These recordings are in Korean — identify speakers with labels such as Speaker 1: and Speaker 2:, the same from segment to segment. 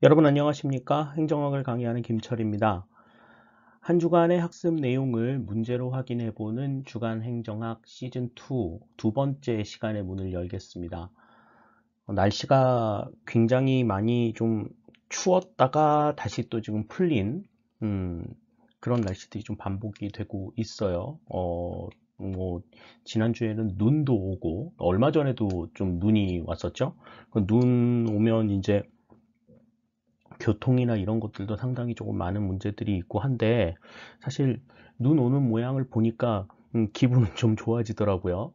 Speaker 1: 여러분 안녕하십니까? 행정학을 강의하는 김철입니다. 한 주간의 학습 내용을 문제로 확인해 보는 주간 행정학 시즌2 두 번째 시간의 문을 열겠습니다. 날씨가 굉장히 많이 좀 추웠다가 다시 또 지금 풀린 그런 날씨들이 좀 반복이 되고 있어요. 뭐 지난주에는 눈도 오고 얼마 전에도 좀 눈이 왔었죠. 눈 오면 이제 교통이나 이런 것들도 상당히 조금 많은 문제들이 있고 한데 사실 눈 오는 모양을 보니까 기분은 좀 좋아지더라고요.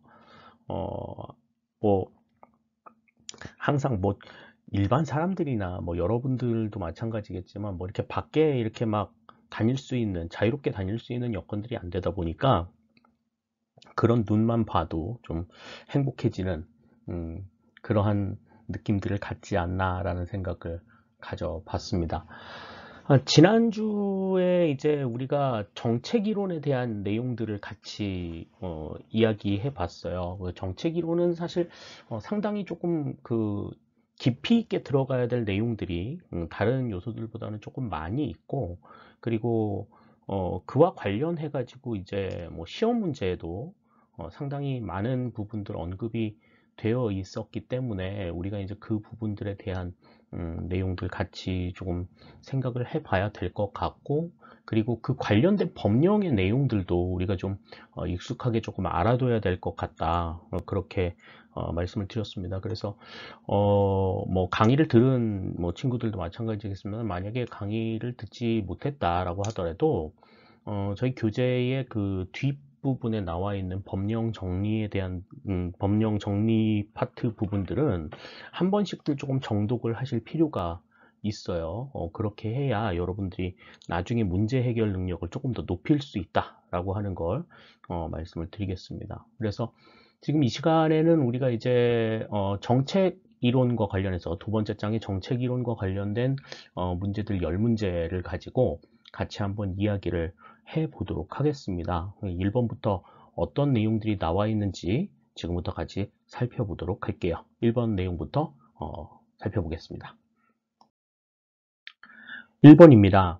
Speaker 1: 어, 뭐 항상 뭐 일반 사람들이나 뭐 여러분들도 마찬가지겠지만 뭐 이렇게 밖에 이렇게 막 다닐 수 있는 자유롭게 다닐 수 있는 여건들이 안 되다 보니까 그런 눈만 봐도 좀 행복해지는 음, 그러한 느낌들을 갖지 않나라는 생각을 가져봤습니다. 지난주에 이제 우리가 정책 이론에 대한 내용들을 같이 이야기해 봤어요. 그 정책 이론은 사실 상당히 조금 그 깊이 있게 들어가야 될 내용들이 다른 요소들보다는 조금 많이 있고, 그리고 그와 관련해 가지고 이제 뭐 시험 문제에도 상당히 많은 부분들 언급이 되어 있었기 때문에 우리가 이제 그 부분들에 대한 내용들 같이 조금 생각을 해봐야 될 것 같고, 그리고 그 관련된 법령의 내용들도 우리가 좀 익숙하게 조금 알아둬야 될 것 같다. 그렇게 말씀을 드렸습니다. 그래서 뭐 강의를 들은 뭐 친구들도 마찬가지겠지만 만약에 강의를 듣지 못했다라고 하더라도 저희 교재의 그 뒷부분에 나와 있는 법령 정리에 대한 법령 정리 파트 부분들은 한 번씩들 조금 정독을 하실 필요가 있어요. 그렇게 해야 여러분들이 나중에 문제 해결 능력을 조금 더 높일 수 있다라고 하는 걸 말씀을 드리겠습니다. 그래서 지금 이 시간에는 우리가 이제 정책 이론과 관련해서 두 번째 장의 정책 이론과 관련된 문제들 10문제를 가지고 같이 한번 이야기를 해 보도록 하겠습니다. 1번부터 어떤 내용들이 나와 있는지 지금부터 같이 살펴보도록 할게요. 1번 내용부터 살펴보겠습니다. 1번입니다.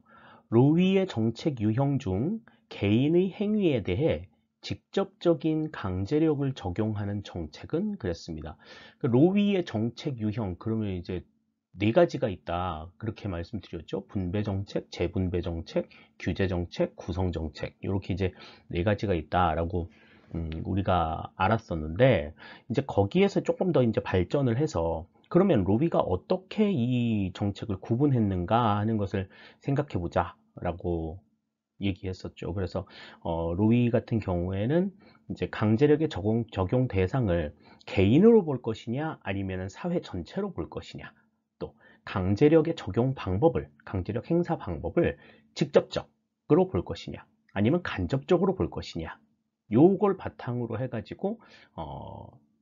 Speaker 1: 로위의 정책 유형 중 개인의 행위에 대해 직접적인 강제력을 적용하는 정책은 그랬습니다. 로위의 정책 유형, 그러면 이제 네 가지가 있다. 그렇게 말씀드렸죠. 분배 정책, 재분배 정책, 규제 정책, 구성 정책. 이렇게 이제 네 가지가 있다라고 우리가 알았었는데, 이제 거기에서 조금 더 이제 발전을 해서 그러면 로비가 어떻게 이 정책을 구분했는가 하는 것을 생각해 보자라고 얘기했었죠. 그래서 로위 같은 경우에는 이제 강제력의 적용 대상을 개인으로 볼 것이냐 아니면 사회 전체로 볼 것이냐, 또 강제력의 적용 방법을, 강제력 행사 방법을 직접적으로 볼 것이냐 아니면 간접적으로 볼 것이냐, 요걸 바탕으로 해가지고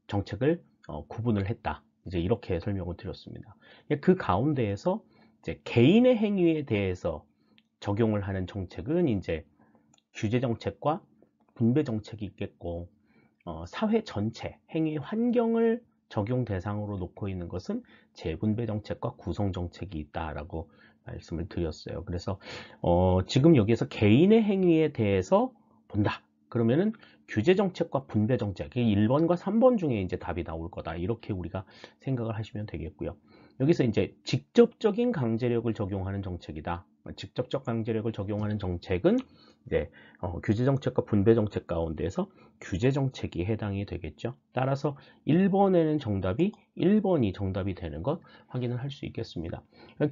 Speaker 1: 정책을 구분을 했다. 이제 이렇게 설명을 드렸습니다. 그 가운데에서 이제 개인의 행위에 대해서 적용을 하는 정책은 이제 규제 정책과 분배 정책이 있겠고, 사회 전체 행위 환경을 적용 대상으로 놓고 있는 것은 재분배 정책과 구성 정책이 있다라고 말씀을 드렸어요. 그래서 지금 여기에서 개인의 행위에 대해서 본다. 그러면은 규제 정책과 분배 정책, 1번과 3번 중에 이제 답이 나올 거다. 이렇게 우리가 생각을 하시면 되겠고요. 여기서 이제 직접적인 강제력을 적용하는 정책이다. 직접적 강제력을 적용하는 정책은 이제 규제 정책과 분배 정책 가운데에서 규제 정책이 해당이 되겠죠. 따라서 1번에는 정답이 1번이 정답이 되는 것 확인을 할 수 있겠습니다.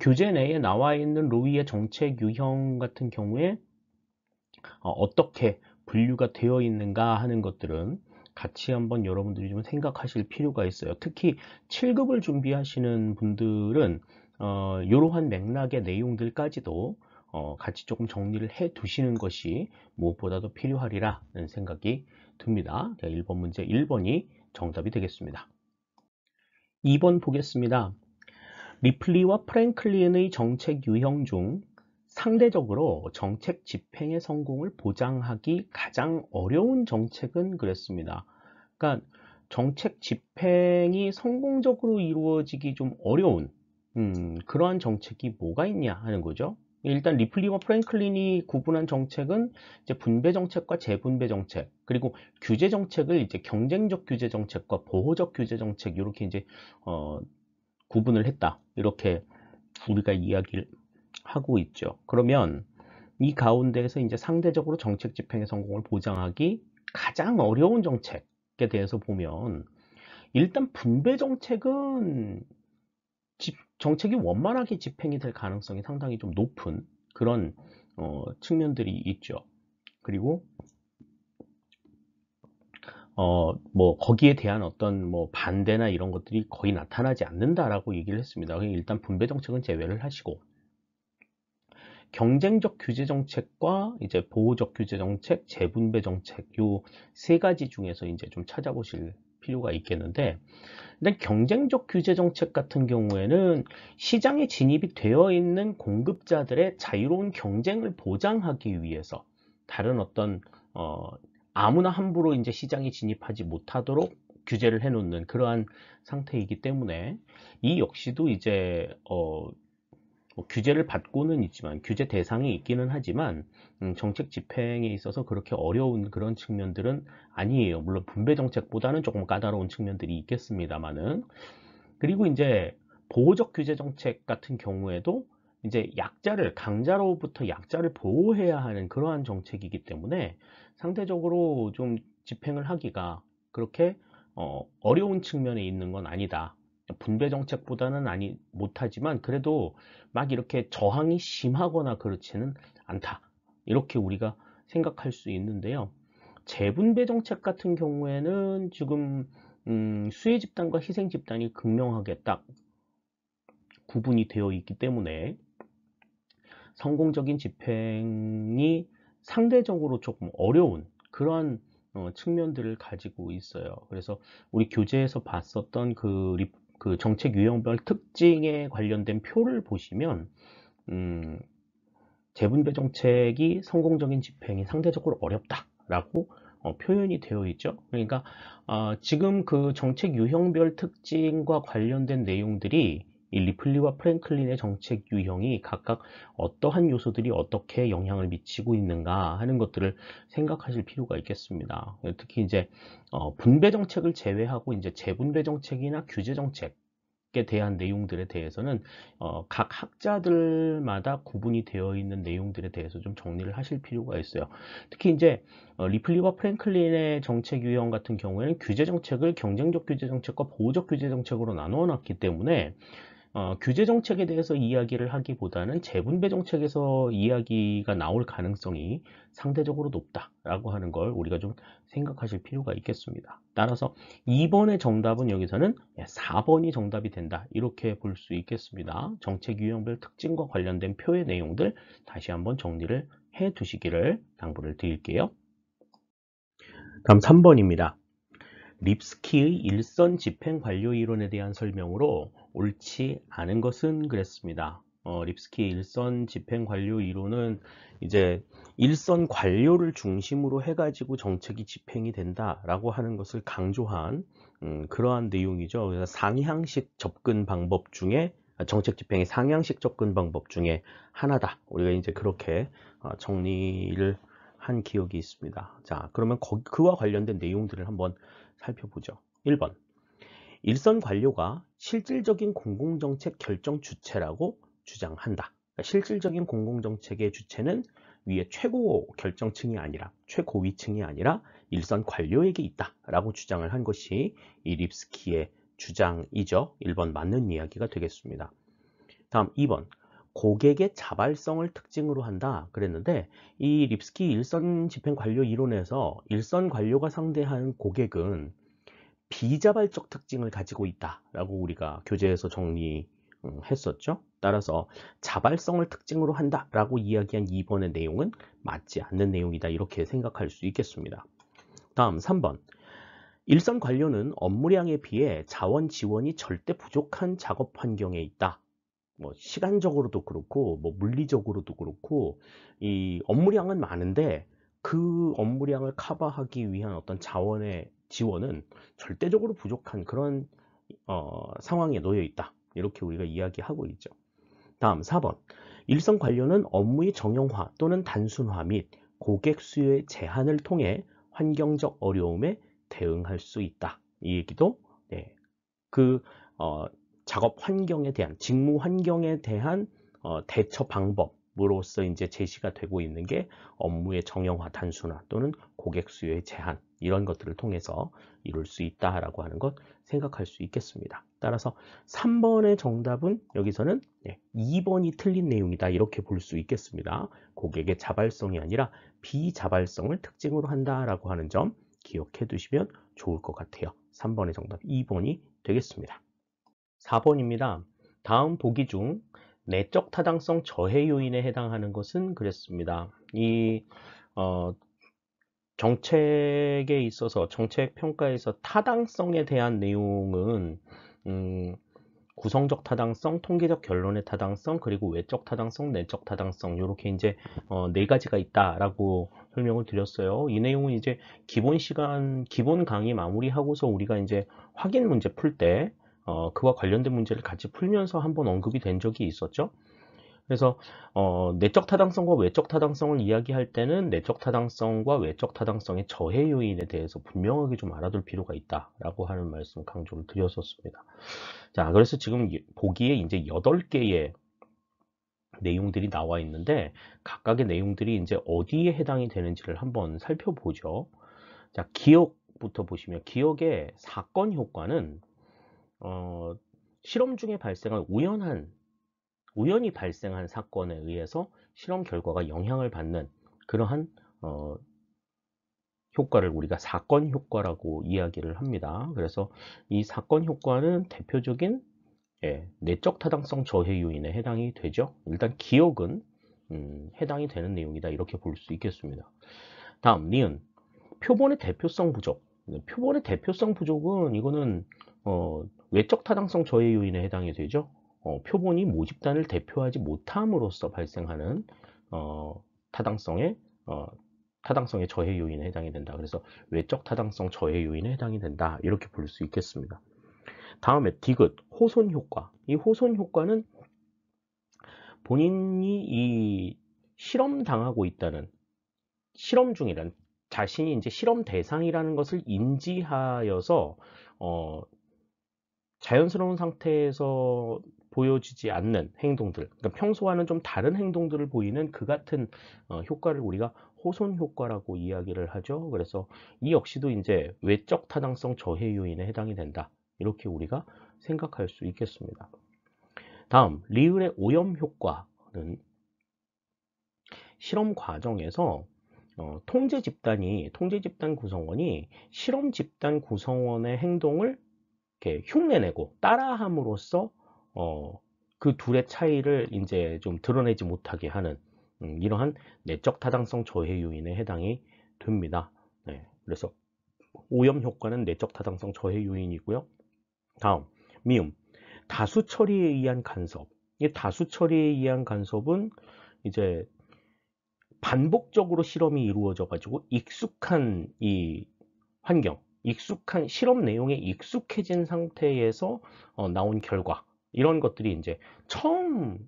Speaker 1: 교재 내에 나와 있는 로이의 정책 유형 같은 경우에 어떻게 분류가 되어 있는가 하는 것들은 같이 한번 여러분들이 좀 생각하실 필요가 있어요. 특히 7급을 준비하시는 분들은 이러한 맥락의 내용들까지도 같이 조금 정리를 해 두시는 것이 무엇보다도 필요하리라는 생각이 듭니다. 1번 문제 1번이 정답이 되겠습니다. 2번 보겠습니다. 리플리와 프랭클린의 정책 유형 중 상대적으로 정책 집행의 성공을 보장하기 가장 어려운 정책은 그랬습니다. 그러니까 정책 집행이 성공적으로 이루어지기 좀 어려운 그러한 정책이 뭐가 있냐 하는 거죠. 일단 리플리와 프랭클린이 구분한 정책은 이제 분배 정책과 재분배 정책, 그리고 규제 정책을 이제 경쟁적 규제 정책과 보호적 규제 정책 이렇게 이제 구분을 했다. 이렇게 우리가 이야기를 하고 있죠. 그러면 이 가운데에서 이제 상대적으로 정책 집행의 성공을 보장하기 가장 어려운 정책에 대해서 보면 일단 분배 정책은 정책이 원만하게 집행이 될 가능성이 상당히 좀 높은 그런 측면들이 있죠. 그리고 뭐 거기에 대한 어떤 뭐 반대나 이런 것들이 거의 나타나지 않는다라고 얘기를 했습니다. 일단 분배 정책은 제외를 하시고 경쟁적 규제 정책과 이제 보호적 규제 정책, 재분배 정책 요 세 가지 중에서 이제 좀 찾아보실 필요가 있겠는데 일단 경쟁적 규제 정책 같은 경우에는 시장에 진입이 되어 있는 공급자들의 자유로운 경쟁을 보장하기 위해서 다른 어떤 아무나 함부로 이제 시장에 진입하지 못하도록 규제를 해놓는 그러한 상태이기 때문에 이 역시도 이제 뭐 규제를 받고는 있지만 규제 대상이 있기는 하지만 정책 집행에 있어서 그렇게 어려운 그런 측면들은 아니에요. 물론 분배 정책보다는 조금 까다로운 측면들이 있겠습니다만은 그리고 이제 보호적 규제 정책 같은 경우에도 이제 약자를 강자로부터 약자를 보호해야 하는 그러한 정책이기 때문에 상대적으로 좀 집행을 하기가 그렇게 어려운 측면에 있는 건 아니다. 분배 정책보다는 못하지만 그래도 막 이렇게 저항이 심하거나 그렇지는 않다. 이렇게 우리가 생각할 수 있는데요. 재분배 정책 같은 경우에는 지금 수혜 집단과 희생 집단이 극명하게 딱 구분이 되어 있기 때문에 성공적인 집행이 상대적으로 조금 어려운 그러한 측면들을 가지고 있어요. 그래서 우리 교재에서 봤었던 그 정책 유형별 특징에 관련된 표를 보시면 재분배 정책이 성공적인 집행이 상대적으로 어렵다라고 표현이 되어 있죠. 그러니까 지금 그 정책 유형별 특징과 관련된 내용들이 이 리플리와 프랭클린의 정책 유형이 각각 어떠한 요소들이 어떻게 영향을 미치고 있는가 하는 것들을 생각하실 필요가 있겠습니다. 특히 이제 분배 정책을 제외하고 이제 재분배 정책이나 규제 정책 에 대한 내용들에 대해서는 각 학자들마다 구분이 되어 있는 내용들에 대해서 좀 정리를 하실 필요가 있어요. 특히 이제 리플리와 프랭클린의 정책 유형 같은 경우에는 규제 정책을 경쟁적 규제 정책과 보호적 규제 정책으로 나누어 놨기 때문에 규제 정책에 대해서 이야기를 하기보다는 재분배 정책에서 이야기가 나올 가능성이 상대적으로 높다라고 하는 걸 우리가 좀 생각하실 필요가 있겠습니다. 따라서 2번의 정답은 여기서는 4번이 정답이 된다. 이렇게 볼 수 있겠습니다. 정책 유형별 특징과 관련된 표의 내용들 다시 한번 정리를 해 두시기를 당부를 드릴게요. 다음 3번입니다. 립스키의 일선 집행 관료 이론에 대한 설명으로 옳지 않은 것은 그랬습니다. 립스키의 일선 집행 관료 이론은 이제 일선 관료를 중심으로 해가지고 정책이 집행이 된다라고 하는 것을 강조한 그러한 내용이죠. 그래서 상향식 접근 방법 중에 정책 집행의 상향식 접근 방법 중에 하나다. 우리가 이제 그렇게 정리를 한 기억이 있습니다. 자, 그러면 그와 관련된 내용들을 한번 살펴보죠. 1번. 일선 관료가 실질적인 공공정책 결정 주체라고 주장한다. 그러니까 실질적인 공공정책의 주체는 위에 최고 결정층이 아니라 최고위층이 아니라 일선 관료에게 있다라고 주장을 한 것이 이 립스키의 주장이죠. 1번 맞는 이야기가 되겠습니다. 다음 2번. 고객의 자발성을 특징으로 한다 그랬는데 이 립스키 일선 집행 관료 이론에서 일선 관료가 상대하는 고객은 비자발적 특징을 가지고 있다라고 우리가 교재에서 정리했었죠. 따라서 자발성을 특징으로 한다라고 이야기한 2번의 내용은 맞지 않는 내용이다 이렇게 생각할 수 있겠습니다. 다음 3번. 일선 관료는 업무량에 비해 자원 지원이 절대 부족한 작업 환경에 있다. 뭐 시간적으로도 그렇고 뭐 물리적으로도 그렇고 이 업무량은 많은데 그 업무량을 커버하기 위한 어떤 자원의 지원은 절대적으로 부족한 그런 상황에 놓여 있다. 이렇게 우리가 이야기하고 있죠. 다음 4번. 일선 관료는 업무의 정형화 또는 단순화 및 고객 수요의 제한을 통해 환경적 어려움에 대응할 수 있다. 이 얘기도 네, 그 작업 환경에 대한 직무 환경에 대한 대처 방법으로서 이제 제시가 되고 있는 게 업무의 정형화, 단순화 또는 고객 수요의 제한 이런 것들을 통해서 이룰 수 있다라고 하는 것 생각할 수 있겠습니다. 따라서 3번의 정답은 여기서는 2번이 틀린 내용이다 이렇게 볼 수 있겠습니다. 고객의 자발성이 아니라 비자발성을 특징으로 한다라고 하는 점 기억해 두시면 좋을 것 같아요. 3번의 정답 2번이 되겠습니다. 4번입니다. 다음 보기 중 내적 타당성 저해 요인에 해당하는 것은 그랬습니다. 이 정책에 있어서 정책 평가에서 타당성에 대한 내용은 구성적 타당성, 통계적 결론의 타당성, 그리고 외적 타당성, 내적 타당성 이렇게 이제 네 가지가 있다라고 설명을 드렸어요. 이 내용은 이제 기본 시간, 기본 강의 마무리하고서 우리가 이제 확인 문제 풀 때 그와 관련된 문제를 같이 풀면서 한번 언급이 된 적이 있었죠. 그래서 내적 타당성과 외적 타당성을 이야기할 때는 내적 타당성과 외적 타당성의 저해 요인에 대해서 분명하게 좀 알아둘 필요가 있다라고 하는 말씀 강조를 드렸었습니다. 자, 그래서 지금 보기에 이제 8개의 내용들이 나와 있는데 각각의 내용들이 이제 어디에 해당이 되는지를 한번 살펴보죠. 자, 기억부터 보시면 기억의 사건 효과는 실험 중에 발생한 우연히 발생한 사건에 의해서 실험 결과가 영향을 받는 그러한 효과를 우리가 사건 효과라고 이야기를 합니다. 그래서 이 사건 효과는 대표적인 내적 타당성 저해 요인에 해당이 되죠. 일단 기억은 해당이 되는 내용이다 이렇게 볼 수 있겠습니다. 다음 니은 표본의 대표성 부족. 표본의 대표성 부족은 이거는 외적 타당성 저해 요인에 해당이 되죠. 표본이 모집단을 대표하지 못함으로써 발생하는 타당성의 저해 요인에 해당이 된다. 그래서 외적 타당성 저해 요인에 해당이 된다. 이렇게 볼 수 있겠습니다. 다음에 디귿, 호손 효과. 이 호손 효과는 본인이 이 실험 당하고 있다는 실험 중이란 자신이 이제 실험 대상이라는 것을 인지하여서 자연스러운 상태에서 보여지지 않는 행동들, 그러니까 평소와는 좀 다른 행동들을 보이는 그 같은 효과를 우리가 호손 효과라고 이야기를 하죠. 그래서 이 역시도 이제 외적 타당성 저해 요인에 해당이 된다. 이렇게 우리가 생각할 수 있겠습니다. 다음, 리을의 오염 효과는 실험 과정에서 통제 집단 구성원이 실험 집단 구성원의 행동을 이렇게 흉내내고 따라함으로써 그 둘의 차이를 이제 좀 드러내지 못하게 하는 이러한 내적 타당성 저해 요인에 해당이 됩니다. 네, 그래서 오염 효과는 내적 타당성 저해 요인이고요. 다음 미음 다수 처리에 의한 간섭. 이 다수 처리에 의한 간섭은 이제 반복적으로 실험이 이루어져 가지고 익숙한 이 환경, 익숙한 실험 내용에 익숙해진 상태에서 나온 결과 이런 것들이 이제 처음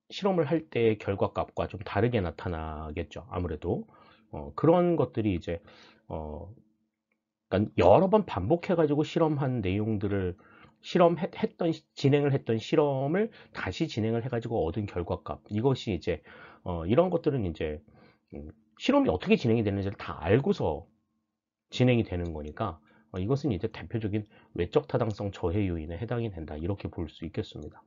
Speaker 1: 실험을 할 때의 결과값과 좀 다르게 나타나겠죠. 아무래도 그런 것들이 이제 그러니까 여러 번 반복해 가지고 실험한 내용들을 진행을 했던 실험을 다시 진행을 해가지고 얻은 결과값 이것이 이제 이런 것들은 이제 실험이 어떻게 진행이 되는지를 다 알고서 진행이 되는 거니까 이것은 이제 대표적인 외적 타당성 저해 요인에 해당이 된다 이렇게 볼 수 있겠습니다.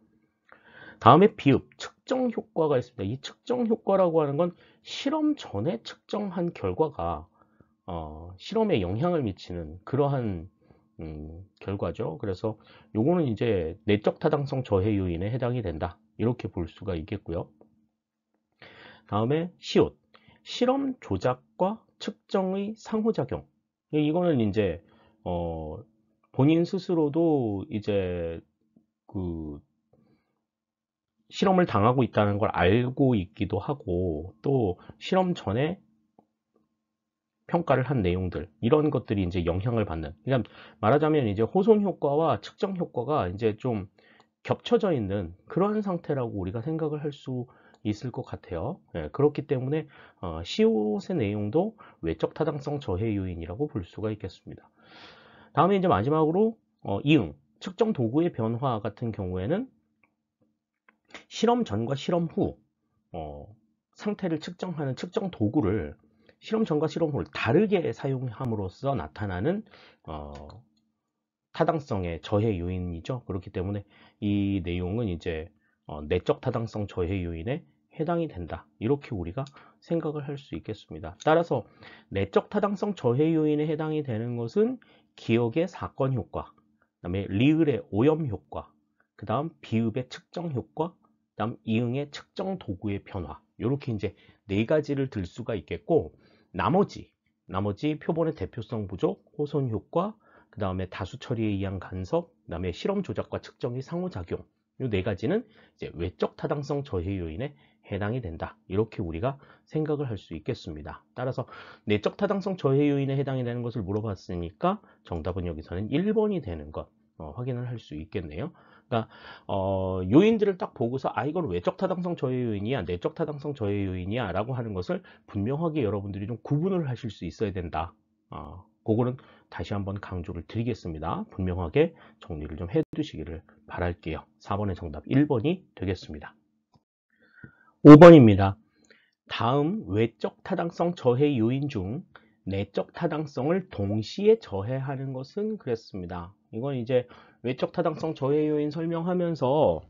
Speaker 1: 다음에 비읍 측정 효과가 있습니다. 이 측정 효과라고 하는 건 실험 전에 측정한 결과가 실험에 영향을 미치는 그러한 결과죠. 그래서 요거는 이제 내적 타당성 저해 요인에 해당이 된다. 이렇게 볼 수가 있겠고요. 다음에 시옷. 실험 조작과 측정의 상호작용. 이거는 이제 본인 스스로도 이제 그 실험을 당하고 있다는 걸 알고 있기도 하고 또 실험 전에 평가를 한 내용들 이런 것들이 이제 영향을 받는 그러니까 말하자면 이제 호손 효과와 측정 효과가 이제 좀 겹쳐져 있는 그러한 상태라고 우리가 생각을 할 수 있을 것 같아요. 예, 그렇기 때문에 시옷의 내용도 외적 타당성 저해 요인이라고 볼 수가 있겠습니다. 다음에 이제 마지막으로 이응, 측정 도구의 변화 같은 경우에는 실험 전과 실험 후 상태를 측정하는 측정 도구를 실험 전과 실험 후를 다르게 사용함으로써 나타나는 타당성의 저해 요인이죠. 그렇기 때문에 이 내용은 이제 내적 타당성 저해 요인에 해당이 된다. 이렇게 우리가 생각을 할 수 있겠습니다. 따라서 내적 타당성 저해 요인에 해당이 되는 것은 기억의 사건 효과, 그다음에 리을의 오염 효과, 그 다음 비읍의 측정 효과, 그 다음 이응의 측정 도구의 변화. 이렇게 이제 네 가지를 들 수가 있겠고, 나머지 표본의 대표성 부족, 호손 효과, 그 다음에 다수 처리에 의한 간섭, 그 다음에 실험 조작과 측정의 상호작용. 이 네 가지는 이제 외적 타당성 저해 요인에 해당이 된다. 이렇게 우리가 생각을 할 수 있겠습니다. 따라서 내적 타당성 저해 요인에 해당이 되는 것을 물어봤으니까 정답은 여기서는 1번이 되는 것 확인을 할 수 있겠네요. 그러니까 요인들을 딱 보고서 이건 외적 타당성 저해 요인이야, 내적 타당성 저해 요인이야 라고 하는 것을 분명하게 여러분들이 좀 구분을 하실 수 있어야 된다. 그거는 다시 한번 강조를 드리겠습니다. 분명하게 정리를 좀 해두시기를 바랄게요. 4번의 정답 1번이 되겠습니다. 5번입니다. 다음 외적 타당성 저해 요인 중 내적 타당성을 동시에 저해하는 것은 그랬습니다. 이건 이제 외적 타당성 저해 요인 설명하면서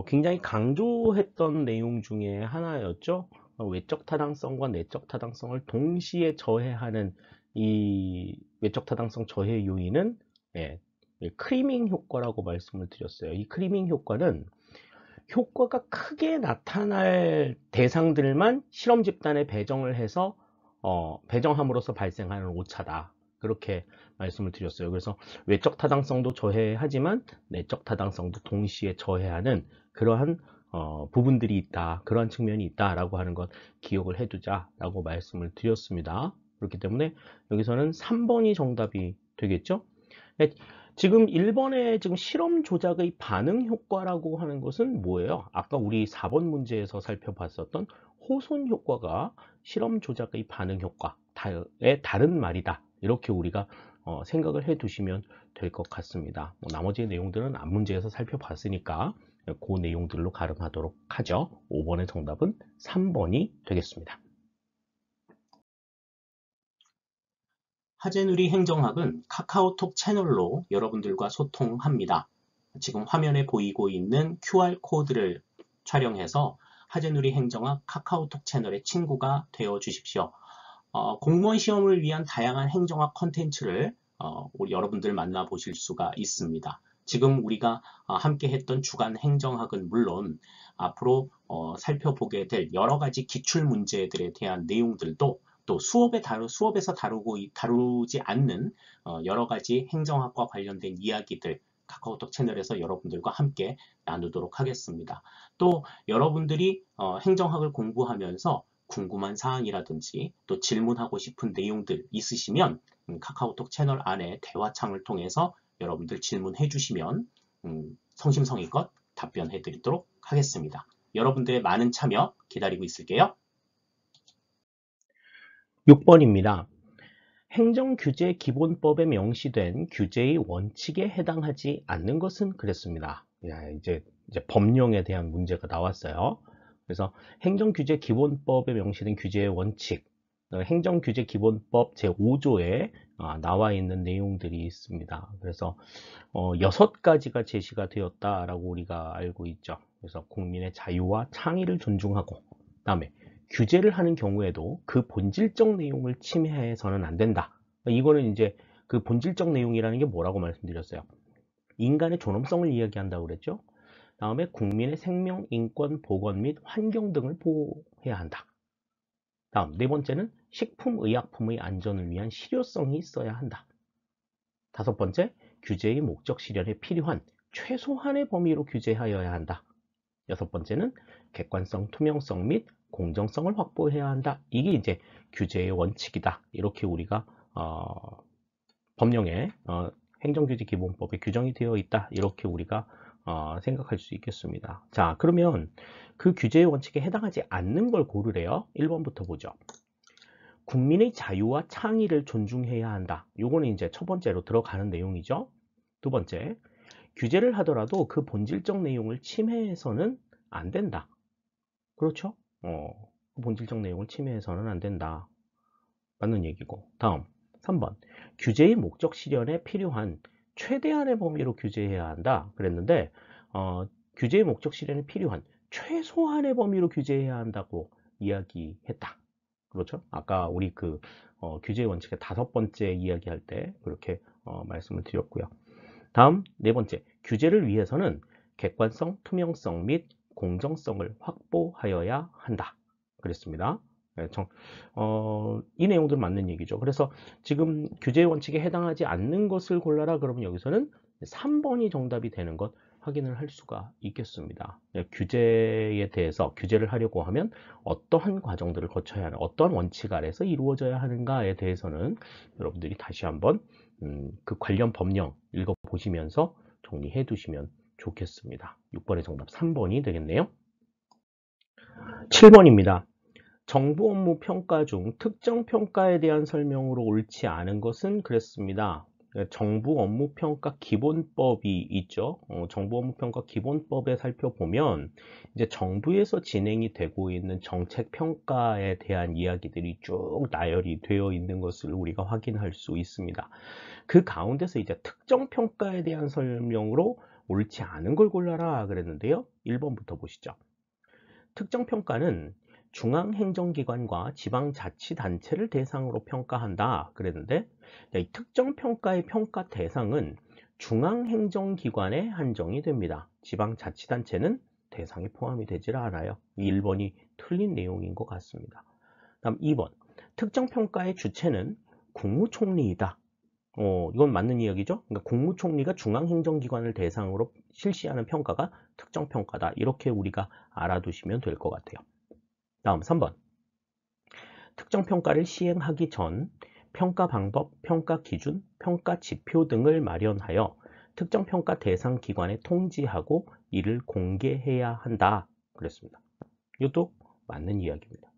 Speaker 1: 굉장히 강조했던 내용 중에 하나였죠. 외적 타당성과 내적 타당성을 동시에 저해하는 이 외적 타당성 저해 요인은 크리밍 효과라고 말씀을 드렸어요. 이 크리밍 효과는 효과가 크게 나타날 대상들만 실험 집단에 배정을 해서 배정함으로써 발생하는 오차다. 그렇게 말씀을 드렸어요. 그래서 외적 타당성도 저해하지만 내적 타당성도 동시에 저해하는 그러한 부분들이 있다. 그러한 측면이 있다라고 하는 것 기억을 해두자라고 말씀을 드렸습니다. 그렇기 때문에 여기서는 3번이 정답이 되겠죠? 지금 1번의 지금 실험 조작의 반응 효과라고 하는 것은 뭐예요? 아까 우리 4번 문제에서 살펴봤었던 호손 효과가 실험 조작의 반응 효과의 다른 말이다. 이렇게 우리가 생각을 해 두시면 될 것 같습니다. 나머지 내용들은 앞 문제에서 살펴봤으니까 그 내용들로 가름하도록 하죠. 5번의 정답은 3번이 되겠습니다. 하재누리 행정학은 카카오톡 채널로 여러분들과 소통합니다. 지금 화면에 보이고 있는 QR코드를 촬영해서 하재누리 행정학 카카오톡 채널의 친구가 되어 주십시오. 공무원 시험을 위한 다양한 행정학 콘텐츠를 우리 여러분들 만나보실 수가 있습니다. 지금 우리가 함께 했던 주간 행정학은 물론 앞으로 살펴보게 될 여러 가지 기출 문제들에 대한 내용들도 또 수업에서 다루지 않는 여러 가지 행정학과 관련된 이야기들 카카오톡 채널에서 여러분들과 함께 나누도록 하겠습니다. 또 여러분들이 행정학을 공부하면서 궁금한 사항이라든지 또 질문하고 싶은 내용들 있으시면 카카오톡 채널 안에 대화창을 통해서 여러분들 질문해 주시면 성심성의껏 답변해 드리도록 하겠습니다. 여러분들의 많은 참여 기다리고 있을게요. 6번입니다. 행정규제기본법에 명시된 규제의 원칙에 해당하지 않는 것은 그랬습니다. 이제 법령에 대한 문제가 나왔어요. 그래서 행정규제기본법에 명시된 규제의 원칙, 행정규제기본법 제5조에 나와 있는 내용들이 있습니다. 그래서 6가지가 제시가 되었다라고 우리가 알고 있죠. 그래서 국민의 자유와 창의를 존중하고, 그다음에 규제를 하는 경우에도 그 본질적 내용을 침해해서는 안 된다. 이거는 이제 그 본질적 내용이라는 게 뭐라고 말씀드렸어요. 인간의 존엄성을 이야기한다고 그랬죠. 다음에 국민의 생명, 인권, 보건 및 환경 등을 보호해야 한다. 다음 네 번째는 식품, 의약품의 안전을 위한 실효성이 있어야 한다. 5번째, 규제의 목적 실현에 필요한 최소한의 범위로 규제하여야 한다. 6번째는 객관성, 투명성 및 공정성을 확보해야 한다. 이게 이제 규제의 원칙이다. 이렇게 우리가 법령에 행정규제기본법에 규정이 되어 있다. 이렇게 우리가 생각할 수 있겠습니다. 자, 그러면 그 규제의 원칙에 해당하지 않는 걸 고르래요. 1번부터 보죠. 국민의 자유와 창의를 존중해야 한다. 요거는 이제 첫 번째로 들어가는 내용이죠. 두 번째, 규제를 하더라도 그 본질적 내용을 침해해서는 안 된다. 그렇죠? 본질적 내용을 침해해서는 안 된다. 맞는 얘기고. 다음, 3번. 규제의 목적 실현에 필요한 최대한의 범위로 규제해야 한다. 그랬는데, 규제의 목적 실현에 필요한 최소한의 범위로 규제해야 한다고 이야기했다. 그렇죠? 아까 우리 규제의 원칙의 5번째 이야기할 때 그렇게 말씀을 드렸고요. 다음, 네 번째. 규제를 위해서는 객관성, 투명성 및 공정성을 확보하여야 한다. 그랬습니다. 네, 이 내용들 맞는 얘기죠. 그래서 지금 규제의 원칙에 해당하지 않는 것을 골라라. 그러면 여기서는 3번이 정답이 되는 것 확인을 할 수가 있겠습니다. 규제에 대해서 규제를 하려고 하면 어떠한 과정들을 거쳐야 하는, 어떤 원칙 아래서 이루어져야 하는가에 대해서는 여러분들이 다시 한번 그 관련 법령 읽어보시면서 정리해 두시면 좋겠습니다. 6번의 정답 3번이 되겠네요. 7번입니다. 정부 업무 평가 중 특정 평가에 대한 설명으로 옳지 않은 것은 그랬습니다. 정부 업무 평가 기본법이 있죠. 정부 업무 평가 기본법에 살펴보면 이제 정부에서 진행이 되고 있는 정책 평가에 대한 이야기들이 쭉 나열이 되어 있는 것을 우리가 확인할 수 있습니다. 그 가운데서 이제 특정 평가에 대한 설명으로 옳지 않은 걸 골라라 그랬는데요. 1번부터 보시죠. 특정 평가는 중앙행정기관과 지방자치단체를 대상으로 평가한다 그랬는데, 이 특정 평가의 평가 대상은 중앙행정기관에 한정이 됩니다. 지방자치단체는 대상에 포함이 되질 않아요. 1번이 틀린 내용인 것 같습니다. 다음 2번. 특정 평가의 주체는 국무총리이다. 이건 맞는 이야기죠. 그러니까 국무총리가 중앙행정기관을 대상으로 실시하는 평가가 특정평가다. 이렇게 우리가 알아두시면 될 것 같아요. 다음 3번. 특정평가를 시행하기 전 평가 방법, 평가 기준, 평가 지표 등을 마련하여 특정평가 대상 기관에 통지하고 이를 공개해야 한다. 그랬습니다. 이것도 맞는 이야기입니다.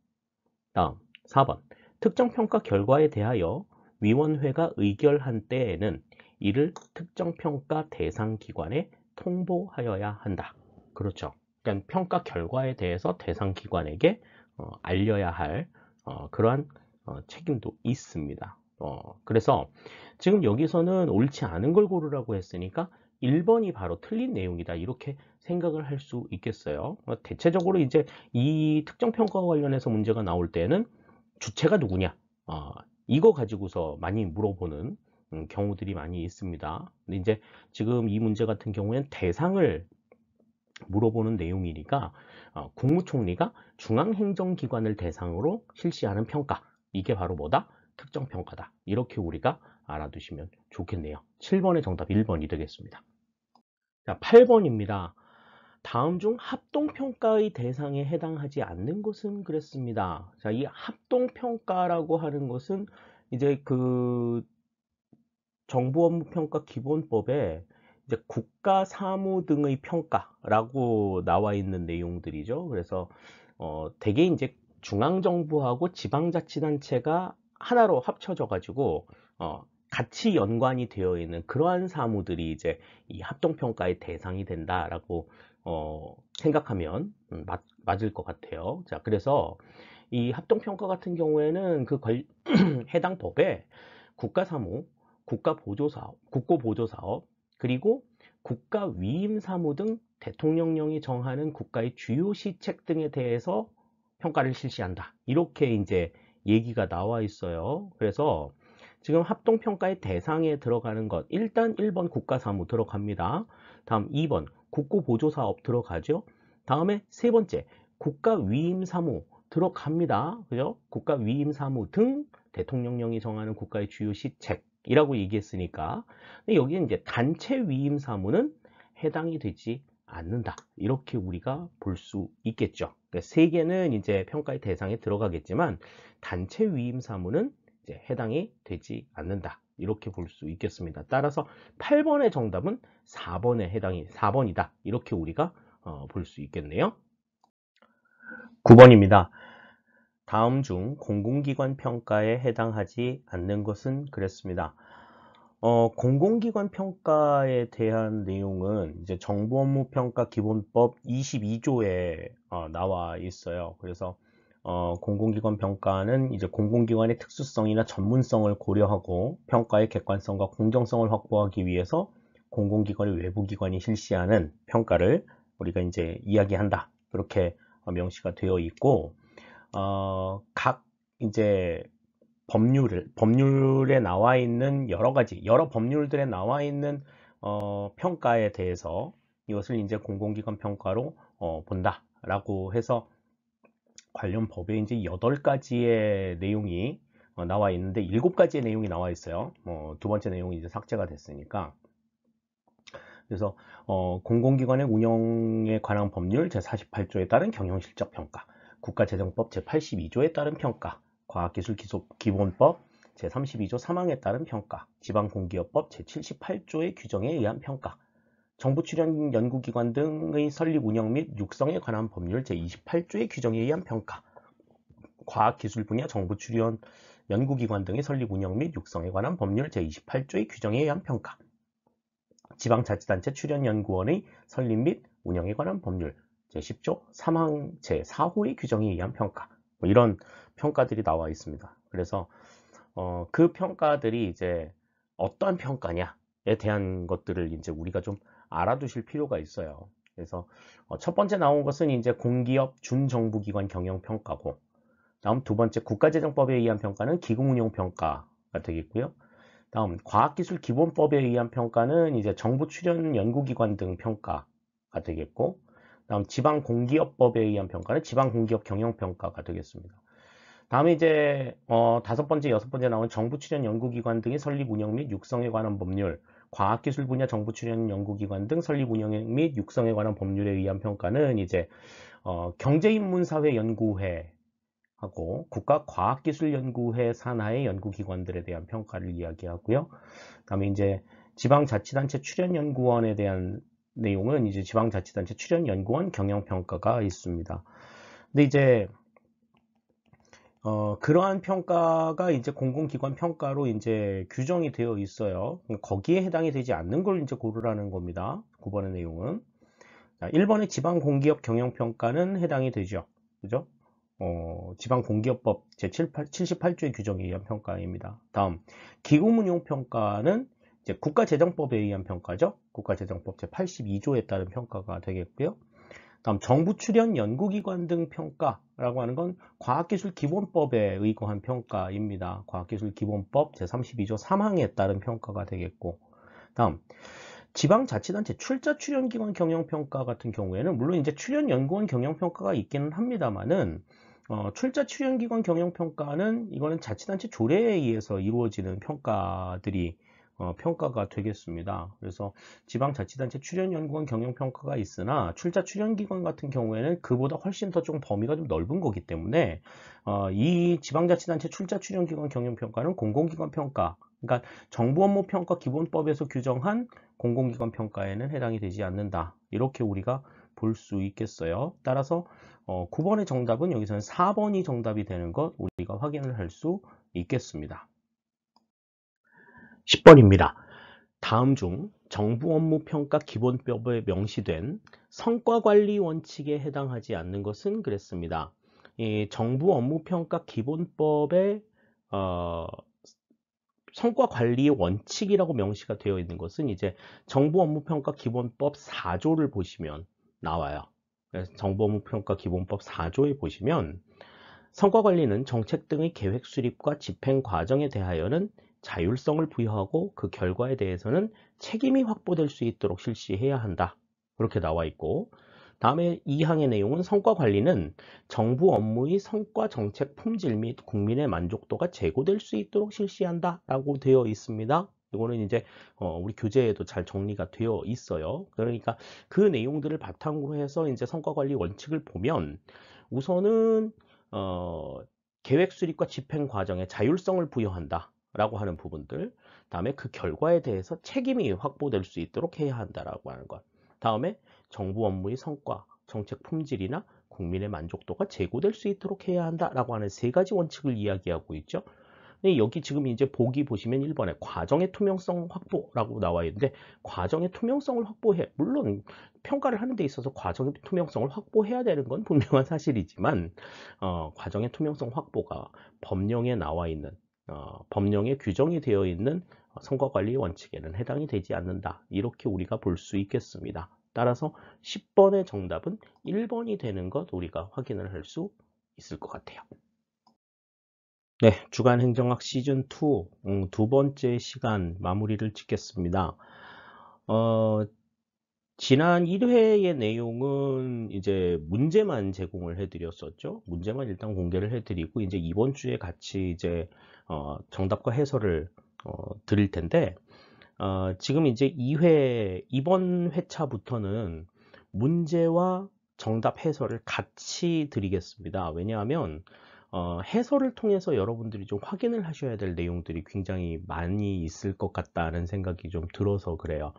Speaker 1: 다음 4번. 특정평가 결과에 대하여 위원회가 의결한 때에는 이를 특정평가 대상 기관에 통보하여야 한다. 그렇죠. 그러니까 평가 결과에 대해서 대상 기관에게 알려야 할 그러한 책임도 있습니다. 그래서 지금 여기서는 옳지 않은 걸 고르라고 했으니까 1번이 바로 틀린 내용이다. 이렇게 생각을 할 수 있겠어요. 대체적으로 이제 이 특정평가와 관련해서 문제가 나올 때는 주체가 누구냐? 이거 가지고서 많이 물어보는 경우들이 많이 있습니다. 근데 이제 지금 이 문제 같은 경우에는 대상을 물어보는 내용이니까 국무총리가 중앙행정기관을 대상으로 실시하는 평가, 이게 바로 뭐다? 특정평가다. 이렇게 우리가 알아두시면 좋겠네요. 7번의 정답 1번이 되겠습니다. 자, 8번입니다. 다음 중 합동평가의 대상에 해당하지 않는 것은 그랬습니다. 자, 이 합동평가라고 하는 것은 이제 정부업무평가 기본법에 이제 국가사무 등의 평가라고 나와 있는 내용들이죠. 그래서 대개 이제 중앙정부하고 지방자치단체가 하나로 합쳐져 가지고 같이 연관이 되어 있는 그러한 사무들이 이제 이 합동평가의 대상이 된다라고 생각하면 맞을 것 같아요. 자, 그래서 이 합동평가 같은 경우에는 해당 법에 국가사무, 국가보조사업, 국고보조사업, 그리고 국가위임사무 등 대통령령이 정하는 국가의 주요 시책 등에 대해서 평가를 실시한다. 이렇게 이제 얘기가 나와 있어요. 그래서 지금 합동평가의 대상에 들어가는 것, 일단 1번 국가사무 들어갑니다. 다음 2번 국고보조사업 들어가죠. 다음에 세 번째 국가위임사무 들어갑니다. 그죠? 국가위임사무 등 대통령령이 정하는 국가의 주요 시책이라고 얘기했으니까 여기는 이제 단체 위임 사무는 해당이 되지 않는다. 이렇게 우리가 볼 수 있겠죠. 그러니까 세 개는 이제 평가의 대상에 들어가겠지만 단체 위임 사무는 이제 해당이 되지 않는다. 이렇게 볼 수 있겠습니다. 따라서 8번의 정답은 4번이다. 이렇게 우리가 볼 수 있겠네요. 9번입니다. 다음 중 공공기관 평가에 해당하지 않는 것은 그랬습니다. 공공기관 평가에 대한 내용은 이제 정부업무평가기본법 22조에 나와 있어요. 그래서 공공기관 평가는 이제 공공기관의 특수성이나 전문성을 고려하고 평가의 객관성과 공정성을 확보하기 위해서 공공기관의 외부기관이 실시하는 평가를 우리가 이제 이야기한다. 그렇게 명시가 되어 있고, 각 이제 법률에 나와 있는 여러 법률들에 나와 있는 평가에 대해서 이것을 이제 공공기관 평가로 본다라고 해서 관련 법에 이제 8가지의 내용이 나와 있는데 7가지의 내용이 나와 있어요. 두 번째 내용이 이제 삭제가 됐으니까. 그래서 공공기관의 운영에 관한 법률 제48조에 따른 경영실적 평가, 국가재정법 제82조에 따른 평가, 과학기술기본법 제32조 3항에 따른 평가, 지방공기업법 제78조의 규정에 의한 평가, 정부 출연 연구기관 등의 설립 운영 및 육성에 관한 법률 제28조의 규정에 의한 평가, 과학기술 분야 정부 출연 연구기관 등의 설립 운영 및 육성에 관한 법률 제28조의 규정에 의한 평가, 지방자치단체 출연연구원의 설립 및 운영에 관한 법률 제10조 3항 제4호의 규정에 의한 평가, 이런 평가들이 나와 있습니다. 그래서 그 평가들이 이제 어떠한 평가냐에 대한 것들을 이제 우리가 좀 알아두실 필요가 있어요. 그래서 첫 번째 나온 것은 이제 공기업 준정부기관 경영평가고, 다음 두 번째 국가재정법에 의한 평가는 기금운용평가가 되겠고요. 다음 과학기술기본법에 의한 평가는 이제 정부 출연 연구기관 등 평가가 되겠고, 다음 지방공기업법에 의한 평가는 지방공기업 경영평가가 되겠습니다. 다음에 이제 다섯 번째, 여섯 번째 나온 정부 출연 연구기관 등의 설립 운영 및 육성에 관한 법률, 과학기술 분야 정부 출연 연구기관 등 설립 운영 및 육성에 관한 법률에 의한 평가는 이제 경제인문사회연구회 하고 국가과학기술연구회 산하의 연구기관들에 대한 평가를 이야기하고요. 그다음에 이제 지방자치단체 출연연구원에 대한 내용은 이제 지방자치단체 출연연구원 경영평가가 있습니다. 근데 이제 그러한 평가가 이제 공공기관 평가로 이제 규정이 되어 있어요. 거기에 해당이 되지 않는 걸 이제 고르라는 겁니다. 9번의 내용은. 1번의 지방공기업 경영평가는 해당이 되죠. 그죠? 지방공기업법 제78조의 규정에 의한 평가입니다. 다음, 기금운용평가는 이제 국가재정법에 의한 평가죠. 국가재정법 제82조에 따른 평가가 되겠고요. 다음, 정부 출연 연구기관 등 평가라고 하는 건 과학기술기본법에 의거한 평가입니다. 과학기술기본법 제32조 3항에 따른 평가가 되겠고, 다음, 지방자치단체 출자 출연기관 경영평가 같은 경우에는 물론 이제 출연연구원 경영평가가 있기는 합니다만은 출자 출연기관 경영평가는 이거는 자치단체 조례에 의해서 이루어지는 평가들이 평가가 되겠습니다. 그래서 지방자치단체 출연연구원 경영평가가 있으나 출자 출연기관 같은 경우에는 그보다 훨씬 더 좀 범위가 좀 넓은 거기 때문에 이 지방자치단체 출자 출연기관 경영평가는 공공기관 평가, 그러니까 정부업무평가 기본법에서 규정한 공공기관 평가에는 해당이 되지 않는다. 이렇게 우리가 볼 수 있겠어요. 따라서 9번의 정답은 여기서는 4번이 정답이 되는 것 우리가 확인을 할 수 있겠습니다. 10번입니다. 다음 중 정부업무평가 기본법에 명시된 성과관리 원칙에 해당하지 않는 것은 그랬습니다. 이 정부업무평가 기본법에 성과관리의 원칙이라고 명시가 되어 있는 것은 이제 정부업무평가 기본법 4조를 보시면 나와요. 그래서 정부업무평가 기본법 4조에 보시면 성과관리는 정책 등의 계획 수립과 집행 과정에 대하여는 자율성을 부여하고 그 결과에 대해서는 책임이 확보될 수 있도록 실시해야 한다. 그렇게 나와 있고, 다음에 2항의 내용은 성과관리는 정부 업무의 성과 정책 품질 및 국민의 만족도가 제고될 수 있도록 실시한다 라고 되어 있습니다. 이거는 이제 우리 교재에도 잘 정리가 되어 있어요. 그러니까 그 내용들을 바탕으로 해서 이제 성과관리 원칙을 보면 우선은 계획 수립과 집행 과정에 자율성을 부여한다 라고 하는 부분들, 다음에 그 결과에 대해서 책임이 확보될 수 있도록 해야 한다라고 하는 것. 다음에 정부 업무의 성과, 정책 품질이나 국민의 만족도가 제고될 수 있도록 해야 한다라고 하는 세 가지 원칙을 이야기하고 있죠. 근데 여기 지금 이제 보기 보시면 1번에 과정의 투명성 확보라고 나와 있는데, 과정의 투명성을 확보해, 물론 평가를 하는 데 있어서 과정의 투명성을 확보해야 되는 건 분명한 사실이지만, 과정의 투명성 확보가 법령에 나와 있는, 법령에 규정이 되어 있는 선거관리 원칙에는 해당이 되지 않는다, 이렇게 우리가 볼 수 있겠습니다. 따라서 10번의 정답은 1번이 되는 것 우리가 확인을 할 수 있을 것 같아요. 네, 주간행정학 시즌2 두 번째 시간 마무리를 짓겠습니다. 지난 1회의 내용은 이제 문제만 제공을 해드렸었죠. 문제만 일단 공개를 해드리고, 이제 이번 주에 같이 이제 정답과 해설을 드릴 텐데, 지금 이제 이번 회차부터는 문제와 정답 해설을 같이 드리겠습니다. 왜냐하면 해설을 통해서 여러분들이 좀 확인을 하셔야 될 내용들이 굉장히 많이 있을 것 같다는 생각이 좀 들어서 그래요.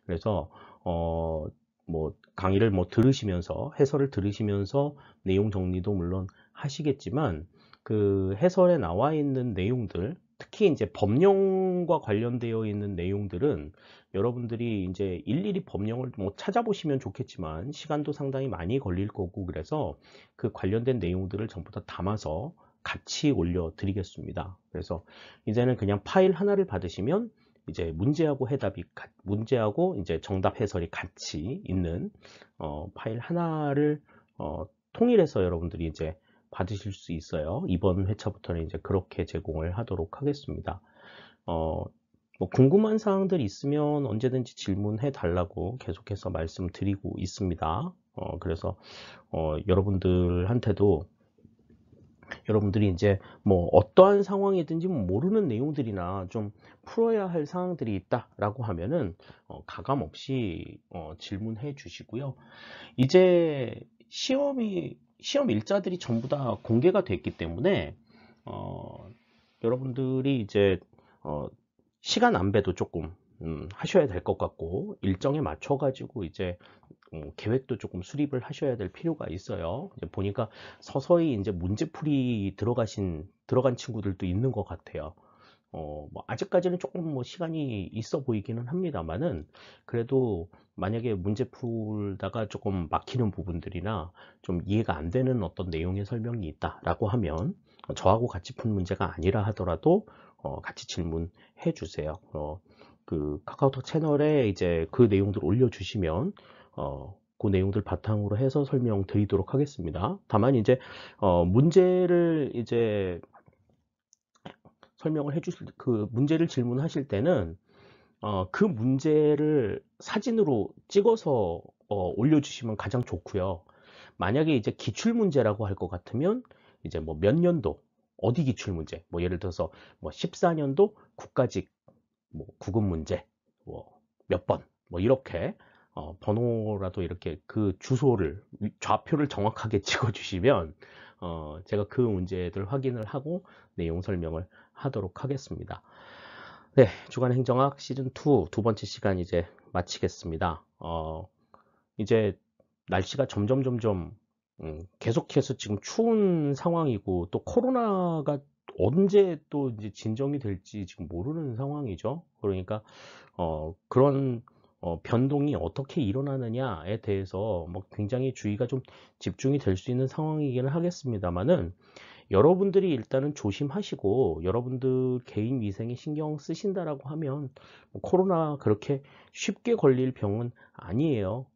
Speaker 1: 그래서 뭐 강의를 들으시면서, 해설을 들으시면서 내용 정리도 물론 하시겠지만, 그 해설에 나와 있는 내용들, 특히 이제 법령과 관련되어 있는 내용들은 여러분들이 이제 일일이 법령을 찾아보시면 좋겠지만 시간도 상당히 많이 걸릴 거고, 그래서 그 관련된 내용들을 전부 다 담아서 같이 올려 드리겠습니다. 그래서 이제는 그냥 파일 하나를 받으시면 이제 문제하고 이제 정답 해설이 같이 있는 파일 하나를 통일해서 여러분들이 이제 받으실 수 있어요. 이번 회차부터는 이제 그렇게 제공을 하도록 하겠습니다. 뭐 궁금한 사항들 있으면 언제든지 질문해 달라고 계속해서 말씀드리고 있습니다. 그래서 여러분들이 이제 뭐 어떠한 상황이든지 모르는 내용들이나 좀 풀어야 할 사항들이 있다라고 하면은 가감 없이 질문해 주시고요. 이제 시험 일자들이 전부 다 공개가 됐기 때문에 여러분들이 이제 시간 안배도 조금 하셔야 될 것 같고, 일정에 맞춰 가지고 이제 계획도 조금 수립을 하셔야 될 필요가 있어요. 이제 보니까 서서히 이제 문제풀이 들어간 친구들도 있는 것 같아요. 뭐 아직까지는 조금 뭐 시간이 있어 보이기는 합니다만은, 그래도 만약에 문제 풀다가 조금 막히는 부분들이나 좀 이해가 안 되는 어떤 내용의 설명이 있다라고 하면, 저하고 같이 푼 문제가 아니라 하더라도 같이 질문해 주세요. 그 카카오톡 채널에 이제 그 내용들 올려주시면 그 내용들 바탕으로 해서 설명드리도록 하겠습니다. 다만 이제 문제를 이제 설명을 해주실, 그 문제를 질문하실 때는 그 문제를 사진으로 찍어서 올려주시면 가장 좋고요. 만약에 이제 기출 문제라고 할 것 같으면 이제 뭐 몇 년도 어디 기출 문제, 뭐 예를 들어서 뭐 14년도 국가직 뭐 구급 문제 뭐 몇 번, 뭐 이렇게 번호라도 이렇게 그 주소를, 좌표를 정확하게 찍어 주시면 제가 그 문제들 확인을 하고 내용 설명을 하도록 하겠습니다. 네, 주간 행정학 시즌2 두 번째 시간 이제 마치겠습니다. 이제 날씨가 점점 계속해서 지금 추운 상황이고, 또 코로나가 언제 또 이제 진정이 될지 지금 모르는 상황이죠. 그러니까 그런 변동이 어떻게 일어나느냐에 대해서 뭐 굉장히 주의가 좀 집중이 될 수 있는 상황이기는 하겠습니다만은, 여러분들이 일단은 조심하시고 여러분들 개인 위생에 신경 쓰신다라고 하면 코로나 그렇게 쉽게 걸릴 병은 아니에요.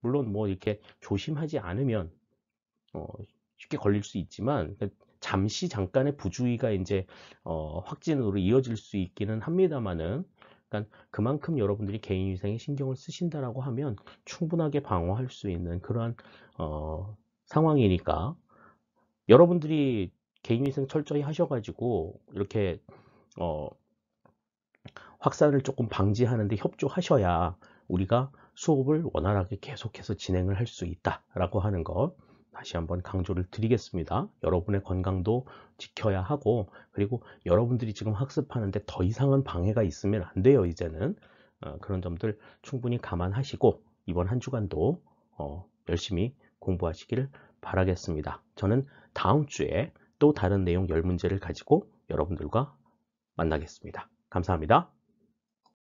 Speaker 1: 물론 뭐 이렇게 조심하지 않으면 쉽게 걸릴 수 있지만, 잠시 잠깐의 부주의가 이제 확진으로 이어질 수 있기는 합니다만은, 그러니까 그만큼 여러분들이 개인 위생에 신경을 쓰신다라고 하면 충분하게 방어할 수 있는 그러한 상황이니까, 여러분들이 개인위생 철저히 하셔가지고 이렇게 확산을 조금 방지하는데 협조하셔야 우리가 수업을 원활하게 계속해서 진행을 할 수 있다라고 하는 것 다시 한번 강조를 드리겠습니다. 여러분의 건강도 지켜야 하고, 그리고 여러분들이 지금 학습하는데 더 이상은 방해가 있으면 안 돼요. 이제는 그런 점들 충분히 감안하시고 이번 한 주간도 열심히 공부하시기를 바라겠습니다. 저는 다음 주에 또 다른 내용 10문제를 가지고 여러분들과 만나겠습니다. 감사합니다.